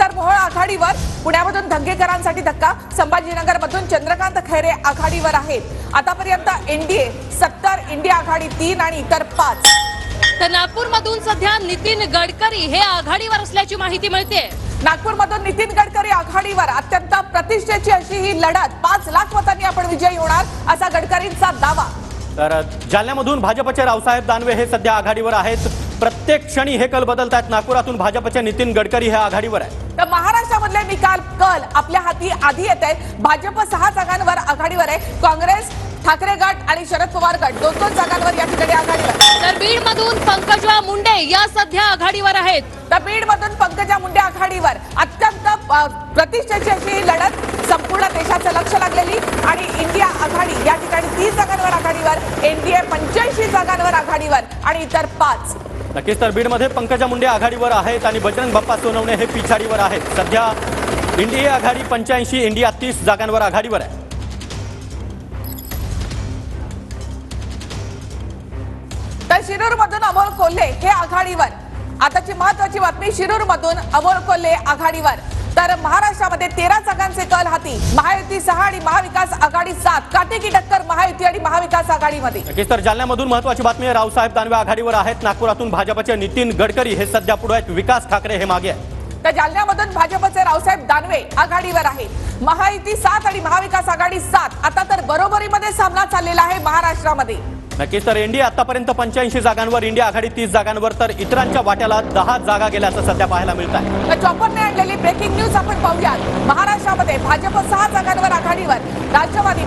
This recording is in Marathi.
तर मोहोळ आघाडीवर, पुण्यामधून धंगेकरांसाठी धक्का, संभाजीनगरमधून चंद्रकांत खैरे आघाडीवर आहेत। आतापर्यंत एनडीए 70, इंडिया आघाडी 3 आणि इतर 5। तर नागपूरमधून सध्या नितीन गडकरी हे आघाडीवर असल्याची माहिती मिळते। नागपूरमधून नितीन गडकरी आघाडीवर, अत्यंत प्रतिष्ठेची अशी ही लढत, 5 लाख मतांनी आपण विजयी होणार असा गडकरींचा दावा। तर जालन्यामधून भाजपचे रावसाहेब दानवे हे सध्या आघाडीवर आहेत। प्रत्येक क्षणी हे कल बदलतात। नागपुरातून भाजपचे नितीन गडकरी हे आघाडीवर आहे। तर महाराष्ट्रामधले निकाल कल आपल्या हाती आधी येत आहेत। भाजप 6 जागांवर आघाडीवर आहे, काँग्रेस, ठाकरे गट आणि शरद पवार गट 2-2 जागांवर या ठिकाणी आघाडीवर। तर बीडमधून पंकजा मुंडे या सध्या आघाडीवर आहेत। तर बीडमधून पंकजा मुंडे आघाडीवर, अत्यंत प्रतिष्ठेची अशी ही लढत, संपूर्ण देशाचं लक्ष लागलेली आणि इंडिया आघाडी या ठिकाणी 30 जागांवर आघाडीवर, एनडीए 85 जागांवर आघाडीवर आणि इतर 5। नक्कीच तर बीडमध्ये पंकजा मुंडे आघाडीवर आहेत आणि बजरंग बाप्पा सोनवणे हे पिछाडीवर आहेत। सध्या इंडिया आघाडी 85, इंडिया 30 जागांवर आघाडीवर आहे। तर शिरूरमधून अमोल कोल्हे हे आघाडीवर। आताची महत्त्वाची बातमी, शिरूरमधून अमोल कोल्हे आघाडीवर। तर महाराष्ट्रामध्ये 13 जागांचे कल हाती, महायुती 6 आणि महाविकास आघाडी 7, काटेकी टक्कर महायुती आणि महाविकास आघाडीमध्ये। नक्कीच तर जालन्यामधून महत्त्वाची बातमी आहे, रावसाहेब दानवे आघाडीवर आहेत। नागपुरातून भाजपचे नितीन गडकरी हे सध्या पुढे आहेत, विकास ठाकरे हे मागे आहेत। तर जालन्यामधून भाजपचे रावसाहेब दानवे आघाडीवर आहेत, महायुती 7 आणि महाविकास आघाडी 7। आता तर बरोबरीमध्ये सामना चाललेला आहे महाराष्ट्रामध्ये। नक्कीच तर एनडीए आतापर्यंत 85 जागांवर, इंडिया आघाडी 30 जागांवर, तर इतरांच्या वाट्याला 10 जागा गेल्याचं सध्या पाहायला मिळत आहे। तर चॉपरने आणलेली ब्रेकिंग न्यूज आपण पाहूयात। महाराष्ट्रामध्ये भाजप 6 जागांवर आघाडीवर, राष्ट्रवादी